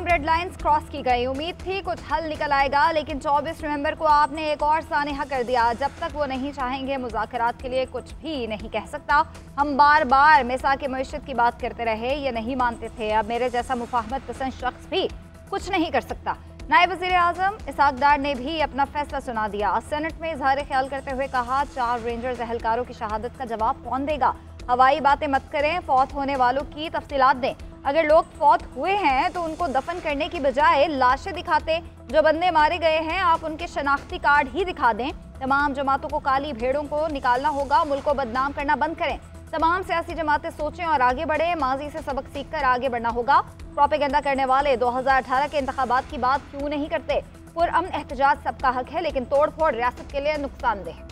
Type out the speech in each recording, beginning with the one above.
तमाम red lines cross की गई। उम्मीद थी कुछ हल निकल आएगा, लेकिन 24 नवंबर को आपने एक और सानेहा कर दिया। जब तक वो नहीं चाहेंगे मुज़ाकरात के लिए कुछ भी नहीं कह सकता। हम बार बार मिसाक मईशत की बात करते रहे, ये नहीं मानते थे। अब मेरे जैसा मुफाहमत पसंद शख्स भी कुछ नहीं कर सकता। नायब वज़ीर आज़म इसहाक डार ने भी अपना फैसला सुना दिया। सेनेट में इजहार ख्याल करते हुए कहा, 4 रेंजर्स एहलकारों की शहादत का जवाब कौन देगा? हवाई बातें मत करें, फौत होने वालों की तफसीलात दें। अगर लोग फौत हुए हैं तो उनको दफन करने की बजाय लाशें दिखाते। जो बंदे मारे गए हैं आप उनके शनाख्ती कार्ड ही दिखा दें। तमाम जमातों को काली भेड़ों को निकालना होगा। मुल्क को बदनाम करना बंद करें। तमाम सियासी जमातें सोचें और आगे बढ़े। माजी से सबक सीखकर आगे बढ़ना होगा। प्रोपेगेंडा करने वाले 2018 के इंतखाबात की बात क्यों नहीं करते? पुरअमन एहतजाज सबका हक है, लेकिन तोड़ फोड़ रियासत के लिए नुकसानदेह।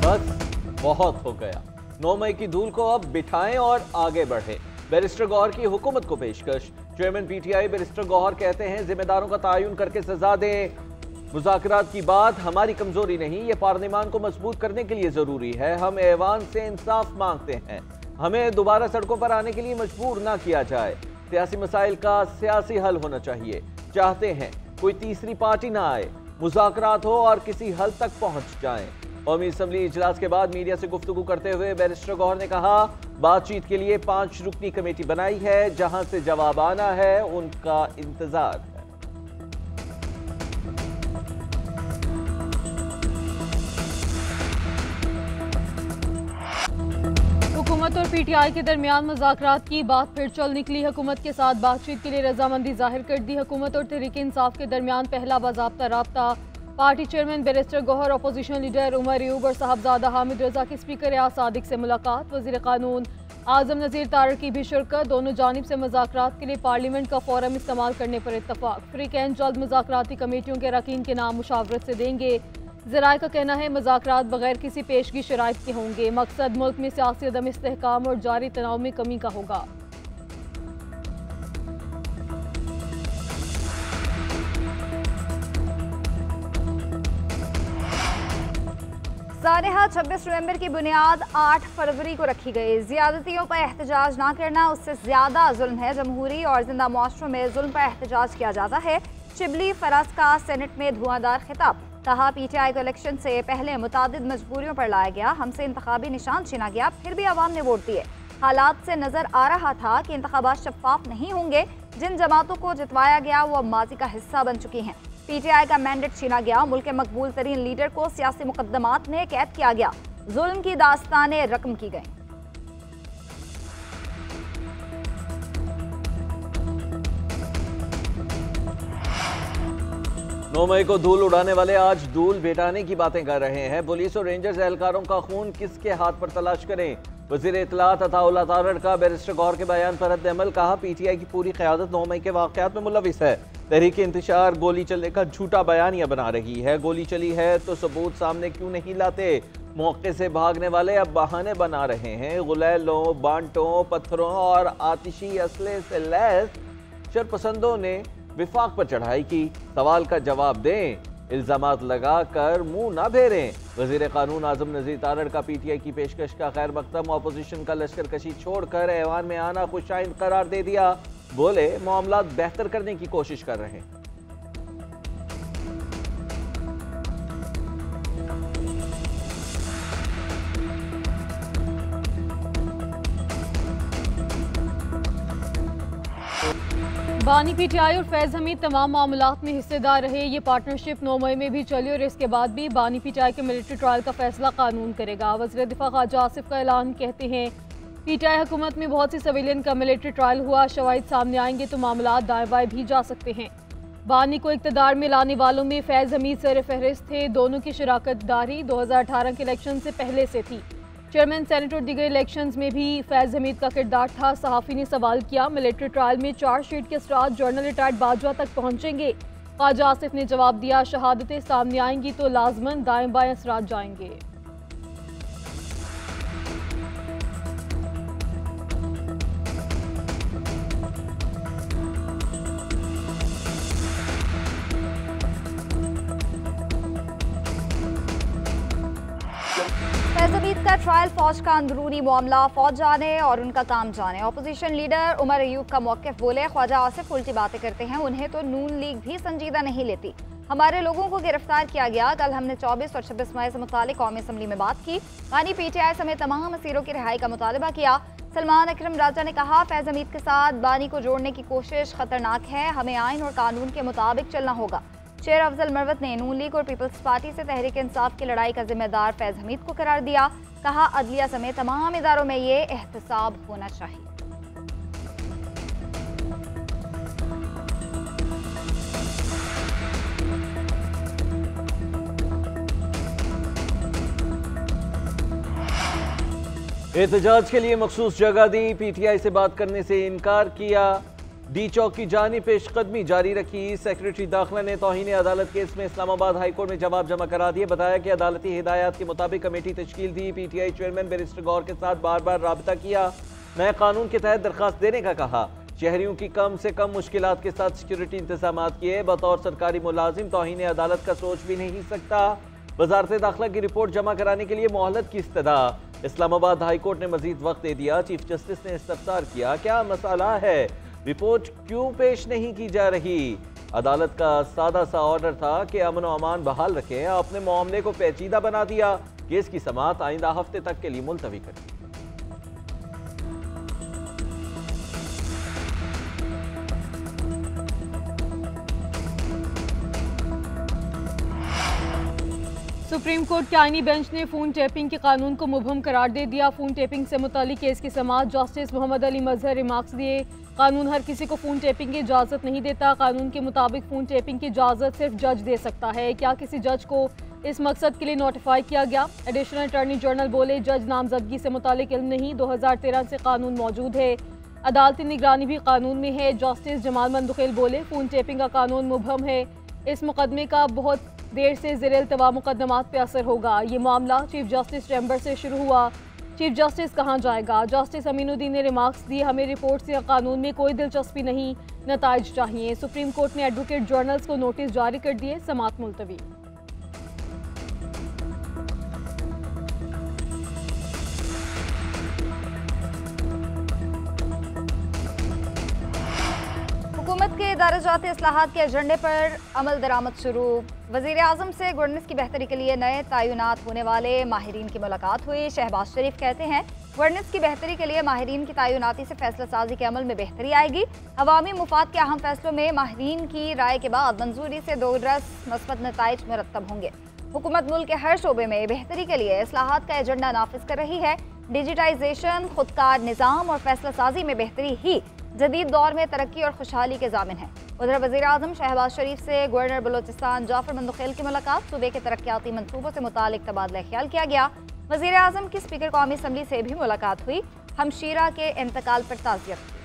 बस बहुत हो गया। 9 मई की धूल को अब बिठाएं और आगे बढ़ें। बैरिस्टर गौहर की हुकूमत को पेशकश। चेयरमैन पीटीआई बैरिस्टर गौहर कहते हैं, जिम्मेदारों का तायुन करके सजा दें। मुज़ाकरात की बात हमारी कमजोरी नहीं, ये पार्लियामान को मजबूत करने के लिए जरूरी है। हम ऐवान से इंसाफ मांगते हैं। हमें दोबारा सड़कों पर आने के लिए मजबूर ना किया जाए। सियासी मसाइल का सियासी हल होना चाहिए। चाहते हैं कोई तीसरी पार्टी ना आए, मुज़ाकरात हो और किसी हल तक पहुंच जाएं। कौमी असम्बली इजलास के बाद मीडिया से गुफ्तगू करते हुए बैरिस्टर गौहर ने कहा, बातचीत के लिए 5 रुकनी कमेटी बनाई है। जहां से जवाब आना है उनका इंतजार है। हुकूमत और पीटीआई के दरमियान मुज़ाकरात की बात फिर चल निकली। हुकूमत के साथ बातचीत के लिए रजामंदी जाहिर कर दी। हुकूमत और तहरीक इंसाफ के दरमियान पहला बाज़ाब्ता राब्ता। Party chairman barrister Gohar, opposition leader Umar Ayub और साहबजादा हामिद रजा की स्पीकर रियाज सादिक से मुलाकात। वज़ीर कानून आज़म नज़ीर तारड़ की भी शिरकत। दोनों जानिब से मुज़ाकरात के लिए पार्लियामेंट का फोरम इस्तेमाल करने पर इत्तफाक। फ्री कैंट जल्द मुज़ाकराती कमेटियों के अरकान के नाम मुशावरत से देंगे। ज़राए का कहना है, मुज़ाकरात बगैर किसी पेशगी शराइत के होंगे। मकसद मुल्क में सियासी अदम इस्तेहकाम और जारी तनाव में कमी का होगा। सानेहा 26 नवंबर की बुनियाद 8 फरवरी को रखी गई। ज़्यादतियों पर एहतजाज ना करना उससे ज़्यादा जुल्म है। जमहूरी और जिंदा मुआशरों में जुल्म पर एहतजाज किया जाता है। शिबली फराज का सेनेट में धुआंधार खिताब। कहा, पीटीआई को इलेक्शन से पहले मुतादिद मजबूरियों पर लाया गया। हमसे इंतखाबी निशान छीना गया, फिर भी आवाम ने वोट दिए। हालात से नजर आ रहा था कि इंतखाबात शफाफ नहीं होंगे। जिन जमातों को जितवाया गया वो अब माजी का हिस्सा बन चुकी हैं। पीटीआई का मैंडेट छीना गया। मुल्क के मकबूल तरीन लीडर को सियासी मुकदमात में कैद किया गया। जुल्म की दास्तानें रकम की गई। 9 मई को धूल उड़ाने वाले आज धूल भेटाने की बातें कर रहे हैं। पुलिस और रेंजर्स एहलकारों का खून किसके हाथ पर तलाश करें? वज़ीर इत्तलात अताउल्लाह तारड़ का बैरिस्टर गौहर के बयान पर रद्द-ए-अमल। कहा, पीटीआई की पूरी क़यादत 9 मई के वाक़यात में मुलविस है। तहरीक इंतशार गोली चलने का झूठा बयानिया बना रही है। गोली चली है तो सबूत सामने क्यों नहीं लाते? मौके से भागने वाले अब बहाने बना रहे हैं। गुलैलों, बांटों, पत्थरों और आतिशी असले से लैस शरपसंदों ने विफाक पर चढ़ाई की। सवाल का जवाब दें, इल्जामात लगाकर मुंह ना फेरें। वज़ीर कानून आज़म नज़ीर तारड़ का पीटीआई की पेशकश का खैर मकदम। अपोजिशन का लश्कर कशी छोड़कर ऐवान में आना खुशाइंद करार दे दिया। बोले, मामला बेहतर करने की कोशिश कर रहे हैं। बानी पीटीआई और फैज़ हमीद तमाम मामलात में हिस्सेदार रहे। ये पार्टनरशिप 9 मई में भी चली और इसके बाद भी बानी पीटीआई के मिलिट्री ट्रायल का फैसला कानून करेगा। वज़ीर दिफा ख्वाजा आसिफ का ऐलान। कहते हैं, पीटीआई हुकूमत में बहुत सी सिविलियन का मिलिट्री ट्रायल हुआ। शवाहिद सामने आएंगे तो मामला दाएं बाएं भी जा सकते हैं। बानी को इक़्तिदार में लाने वालों में फैज़ हमीद सर फहरिस्त थे। दोनों की शराकत दारी 2018 के इलेक्शन से पहले से थी। चेयरमैन सेनेट और दीगर इलेक्शंस में भी फैज़ हमीद का किरदार था। सहाफ़ी ने सवाल किया, मिलिट्री ट्रायल में चार्जशीट के असरात जनरल रिटायर्ड बाजवा तक पहुंचेंगे? ख्वाजा आसिफ ने जवाब दिया, शहादतें सामने आएंगी तो लाजमन दाएं बाएं असरात जाएंगे। ट्रायल फौज का अंदरूनी मामला फौज जाने और उनका काम जाने। अपोजिशन लीडर उमर अयूब का मौक़िफ़ बोले, ख्वाजा आसिफ उल्टी बातें करते हैं, उन्हें तो नून लीग भी संजीदा नहीं लेती। हमारे लोगों को गिरफ्तार किया गया। कल हमने 24 और 26 मई से मुतालिक कौमी असम्बली में बात की। बानी PTI समेत तमाम असीरों की रिहाई का मुतालबा किया। सलमान अकरम राजा ने कहा, फैज़ हमीद के साथ बानी को जोड़ने की कोशिश खतरनाक है, हमें आइन और कानून के मुताबिक चलना होगा। शेर अफजल मरवत ने नून लीग और पीपल्स पार्टी से तहरीक इंसाफ की लड़ाई का जिम्मेदार फैज़ हमीद को करार दिया। कहा, अदलिया समेत तमाम इदारों में ये एहतसाब होना चाहिए। एहतजाज के लिए मखसूस जगह दी, PTI से बात करने से इनकार किया। डी चौक की जानी पेशकदमी जारी रखी। सेक्रेटरी दाखिला ने तौहीन अदालत केस में इस्लामाबाद हाई कोर्ट में जवाब जमा करा दिए। बताया कि अदालती हिदायत के मुताबिक कमेटी तश्कील दी। PTI चेयरमैन बैरिस्टर गौर के साथ बार बार राबता किया। नए कानून के तहत दरखास्त देने का कहा। शहरियों की कम से कम मुश्किलात के साथ सिक्योरिटी इंतजाम किए। बतौर सरकारी मुलाजिम तौहीन अदालत का सोच भी नहीं सकता। वजारत दाखिला की रिपोर्ट जमा कराने के लिए मोहलत की इस्तदा। इस्लामाबाद हाई कोर्ट ने मजीद वक्त दे दिया। चीफ जस्टिस ने इस्तफसार किया, क्या मसला है, रिपोर्ट क्यों पेश नहीं की जा रही। अदालत का सादा सा ऑर्डर था कि अमन और अमान बहाल रखें। आपने मामले को पेचीदा बना दिया। केस की समाअत आइंदा हफ्ते तक के लिए मुलतवी कर दी। सुप्रीम कोर्ट के आईनी बेंच ने फोन टैपिंग के कानून को मुबहम करार दे दिया। फोन टैपिंग से मुतालिक केस की समाअत जस्टिस मोहम्मद अली मजहर रिमार्क्स दिए। कानून हर किसी को फोन टैपिंग की इजाज़त नहीं देता। कानून के मुताबिक फोन टैपिंग की इजाज़त सिर्फ जज दे सकता है। क्या किसी जज को इस मकसद के लिए नोटिफाई किया गया? एडिशनल अटॉर्नी जनरल बोले, जज नामजदगी से मुतालिक इल्म नहीं, 2013 से कानून मौजूद है, अदालती निगरानी भी कानून में है। जस्टिस जमाल मंदुखेल बोले, फोन टैपिंग का कानून मुबहम है, इस मुकदमे का बहुत देर से ज़ेर इल्तवा मुकदमात पे असर होगा। ये मामला चीफ जस्टिस चैम्बर से शुरू हुआ, चीफ जस्टिस कहाँ जाएगा? जस्टिस अमीनुद्दीन ने रिमार्क्स दिए, हमें रिपोर्ट से कानून में कोई दिलचस्पी नहीं, नताइज चाहिए। सुप्रीम कोर्ट ने एडवोकेट जर्नल्स को नोटिस जारी कर दिए, समाअत मुलतवी। हुकूमत के दाराजाती इस्लाहात के एजेंडे पर अमल दरामद शुरू। वज़ीर आज़म से गवर्नेंस की बेहतरी के लिए नए तैनात होने वाले माहिरीन की मुलाकात हुई। शहबाज शरीफ कहते हैं, गवर्नेंस की बेहतरी के लिए माहिरीन की तैनाती से फैसला साजी के अमल में बेहतरी आएगी। अवामी मुफाद के अहम फैसलों में माहिरीन की राय के बाद मंजूरी से 2 रस मस्बत नताइज मुरतब होंगे। हुकूमत मुल्क के हर शोबे में बेहतरी के लिए इस्लाहात का एजेंडा नाफिज कर रही है। डिजिटाइजेशन, खुदकार निज़ाम और फैसला साजी में बेहतरी ही जदीद दौर में तरक्की और खुशहाली के जामिन है। उधर वज़ीर आज़म शहबाज शरीफ से गवर्नर बलोचिस्तान जाफर मंदुखेल की मुलाकात। सूबे के तरक्याती मंसूबों से मुतालिक तबादला ख्याल किया गया। वज़ीर आज़म की स्पीकर कौमी असम्बली से भी मुलाकात हुई। हमशीरा के इंतकाल पर ताज़ियत की।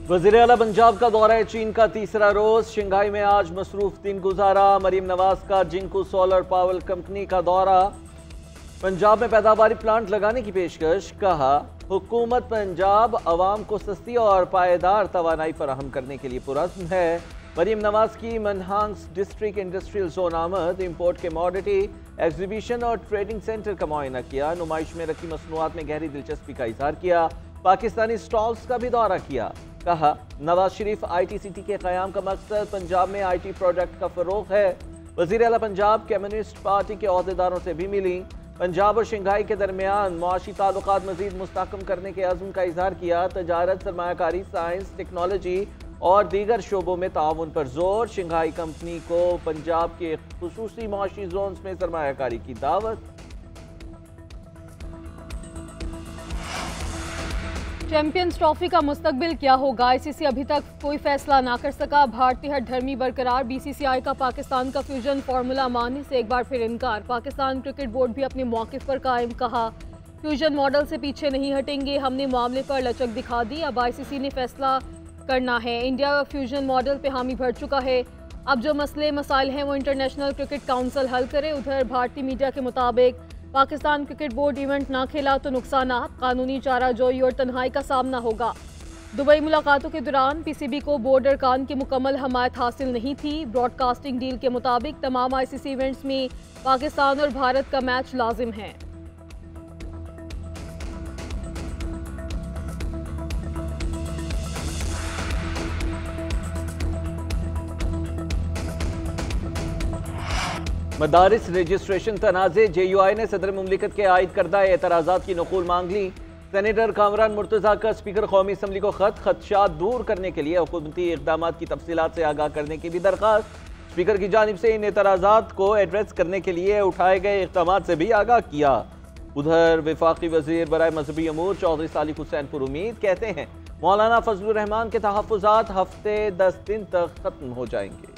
वज़ीर आला पंजाब का दौरा चीन का तीसरा रोज। शंघाई में आज मसरूफ दिन गुजारा। मरीम नवाज का जिंकू सोलर पावर कंपनी का दौरा। पंजाब में पैदावारी प्लांट लगाने की पेशकश। कहा, हुकूमत पंजाब अवाम को सस्ती और पायेदार तवानाई फराहम करने के लिए पुरज़्म है। मरीम नवाज की मनहांस डिस्ट्रिक्ट इंडस्ट्रियल जोन आमद। इम्पोर्ट के कमोडिटी एग्जीबिशन और ट्रेडिंग सेंटर का मुआयना किया। नुमाइश में रखी मसनूआत में गहरी दिलचस्पी का इजहार किया। पाकिस्तानी स्टॉल्स का भी दौरा किया। कहा, नवाज शरीफ ITCT के क़याम का मकसद पंजाब में IT प्रोडक्ट का फ़रोग़ है। वज़ीर आला पंजाब कम्युनिस्ट पार्टी के अहदेदारों से भी मिली। पंजाब और शंघाई के दरमियान मुआशी ताल्लुकात मज़ीद मुस्तहकम करने के अज़्म का इजहार किया। तजारत, सरमायाकारी, साइंस, टेक्नोलॉजी और दीगर शोबों में ताउन पर जोर। शंघाई कंपनी को पंजाब के खुसूसी मुआशी जोन्स में सरमायाकारी की दावत। चैंपियंस ट्रॉफी का मुस्तकबिल क्या होगा? ICC अभी तक कोई फैसला ना कर सका। भारतीय हठधर्मी बरकरार। BCCI का पाकिस्तान का फ्यूजन फार्मूला मानने से एक बार फिर इनकार। पाकिस्तान क्रिकेट बोर्ड भी अपने मौक़िफ़ पर कायम। कहा, फ्यूजन मॉडल से पीछे नहीं हटेंगे, हमने मामले पर लचक दिखा दी, अब ICC ने फैसला करना है। इंडिया फ्यूजन मॉडल पे हामी भर चुका है, अब जो मसले मसाइल हैं वो इंटरनेशनल क्रिकेट काउंसिल हल करे। उधर भारतीय मीडिया के मुताबिक पाकिस्तान क्रिकेट बोर्ड इवेंट ना खेला तो नुकसान, कानूनी चाराजोई और तन्हाई का सामना होगा। दुबई मुलाकातों के दौरान पीसीबी को बोर्ड अरकान की मुकम्मल हमायत हासिल नहीं थी। ब्रॉडकास्टिंग डील के मुताबिक तमाम आईसीसी इवेंट्स में पाकिस्तान और भारत का मैच लाजिम है। मदारिस रजिस्ट्रेशन तनाज़े, JUI ने सदर मुमलिकत के आयद करदा एतराज़ात की नकूल मांग ली। सेनेटर कामरान मुर्तज़ा का स्पीकर कौमी असम्बली को खदशात दूर करने के लिए हुकूमती इक़दाम की तफसीलात से आगाह करने की भी दरख्वास्त। स्पीकर की जानिब से इन एतराज़ात को एड्रेस करने के लिए उठाए गए इक़दाम से भी आगाह किया। उधर वफाकी वज़ीर बराए मजहबी अमूर चौधरी सालिक हुसैन पुरुमीद कहते हैं मौलाना फजलुर रहमान के तहफ़्फ़ुज़ात हफ्ते 10 दिन तक ख़त्म हो जाएंगे।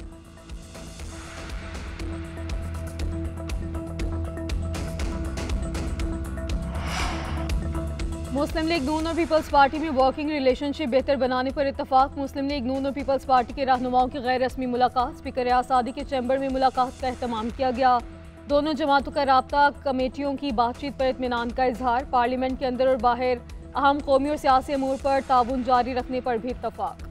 मुस्लिम लीग नून और पीपल्स पार्टी में वर्किंग रिलेशनशिप बेहतर बनाने पर इत्तफाक। मुस्लिम लीग नून और पीपल्स पार्टी के रहनुमाओं की गैर रस्मी मुलाकात, स्पीकर आसादी के चैम्बर में मुलाकात का एहतमाम किया गया। दोनों जमातों का राब्ता कमेटियों की बातचीत पर इत्मीनान का इजहार। पार्लियामेंट के अंदर और बाहर अहम कौमी और सियासी अमूर पर ताउन जारी रखने पर भी इत्तफाक।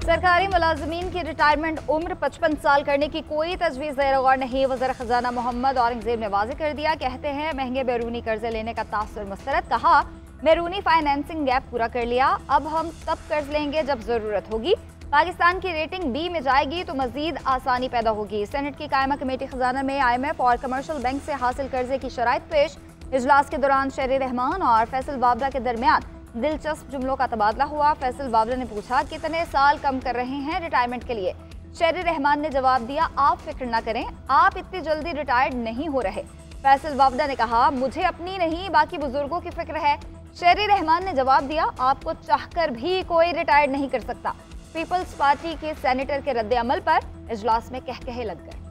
सरकारी मुलाजमीन की रिटायरमेंट उम्र 55 साल करने की कोई तजवीज़ ज़ेर गौर नहीं। वज़ीर ख़जाना मोहम्मद औरंगज़ेब ने वाज़ेह कर दिया। कहते हैं महंगे बैरूनी कर्जे लेने का तासुर मुस्तरद। कहा बैरूनी फाइनेंसिंग गैप पूरा कर लिया, अब हम तब कर्ज लेंगे जब ज़रूरत होगी। पाकिस्तान की रेटिंग B में जाएगी तो मज़ीद आसानी पैदा होगी। सेनेट की कायमा कमेटी ख़जाना में IMF और कमर्शल बैंक से हासिल कर्जे की शराइत पेश। इजलास के दौरान शेर रहमान और फैसल बाबरा के दरमियान दिलचस्प जुमलों का तबादला हुआ। फैसल बाबरा ने पूछा कितने साल कम कर रहे हैं रिटायरमेंट के लिए। शेर रहमान ने जवाब दिया आप फिक्र ना करें, आप इतनी जल्दी रिटायर्ड नहीं हो रहे। फैसल बाबरा ने कहा मुझे अपनी नहीं बाकी बुजुर्गों की फिक्र है। शेर रहमान ने जवाब दिया आपको चाहकर भी कोई रिटायर्ड नहीं कर सकता। पीपल्स पार्टी के सेनेटर के रद्द अमल पर इजलास में कहकहे लग गए।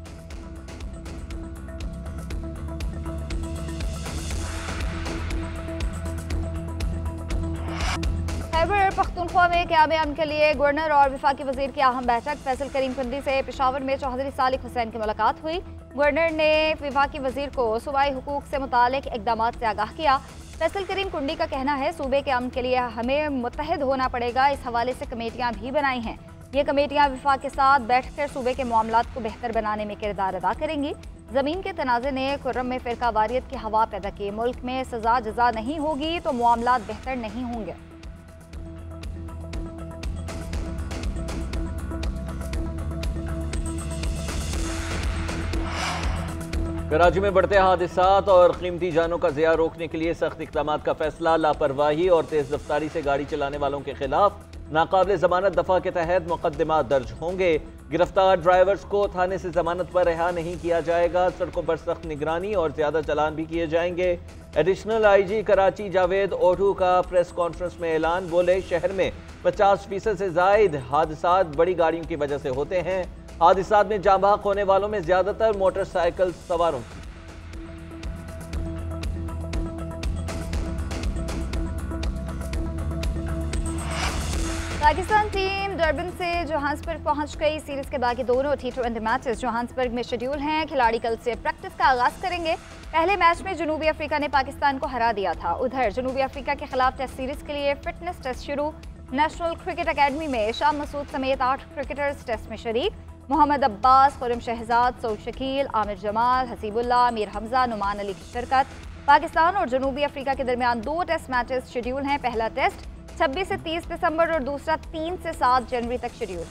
खैबर पख्तूनख्वा में क़याम अमन के लिए गवर्नर और वफाकी वजीर की अहम बैठक। फैसल करीम कुंडी से पेशावर में चौधरी सालिक हुसैन की मुलाकात हुई। गवर्नर ने वफाकी वजीर को सूबाई हुकूक से मुतालिक इक़दाम से आगाह किया। फैसल करीम कुंडी का कहना है सूबे के अमन के लिए हमें मुत्तहिद होना पड़ेगा। इस हवाले से कमेटियाँ भी बनाई हैं। ये कमेटियाँ वफाक के साथ बैठकर सूबे के मामलात को बेहतर बनाने में किरदार अदा करेंगी। ज़मीन के तनाज़े ने खुर्रम में फ़िरका वारियत की हवा पैदा की। मुल्क में सजा जजा नहीं होगी तो मामलात बेहतर नहीं होंगे। कराची में बढ़ते हादसात और कीमती जानों का ज़िया रोकने के लिए सख्त इक़दाम का फैसला। लापरवाही और तेज़ रफ्तारी से गाड़ी चलाने वालों के खिलाफ नाकाबिल ज़मानत दफ़ा के तहत मुकदमा दर्ज होंगे। गिरफ्तार ड्राइवर्स को थाने से जमानत पर रिहा नहीं किया जाएगा। सड़कों पर सख्त निगरानी और ज़्यादा चालान भी किए जाएंगे। एडिशनल IG कराची जावेद ओढ़ू का प्रेस कॉन्फ्रेंस में ऐलान। बोले शहर में 50% से ज़ायद हादसात बड़ी गाड़ियों की वजह से होते हैं। हादसात में जाँ बहक होने वालों में ज्यादातर मोटरसाइकिल सवारों की। पाकिस्तान टीम डरबन से जोहान्सबर्ग पहुंच गई। सीरीज के बाकी दोनों T20 मैचेस जोहान्सबर्ग में शेड्यूल हैं। खिलाड़ी कल से प्रैक्टिस का आगाज करेंगे। पहले मैच में जनूबी अफ्रीका ने पाकिस्तान को हरा दिया था। उधर जनूबी अफ्रीका के खिलाफ टेस्ट सीरीज के लिए फिटनेस टेस्ट शुरू। नेशनल क्रिकेट अकेडमी में शाह मसूद समेत 8 क्रिकेटर्स टेस्ट में शरीक। मोहम्मद अब्बास, खुर्रम शहजाद, सऊद शकील, आमिर जमाल, हसीबुल्लाह, मीर हमजा, नुमान अली की शिरकत। पाकिस्तान और जनूबी अफ्रीका के दरमियान 2 टेस्ट मैचेस शेड्यूल हैं। पहला टेस्ट 26 से 30 दिसंबर और दूसरा 3 से 7 जनवरी तक शेड्यूल।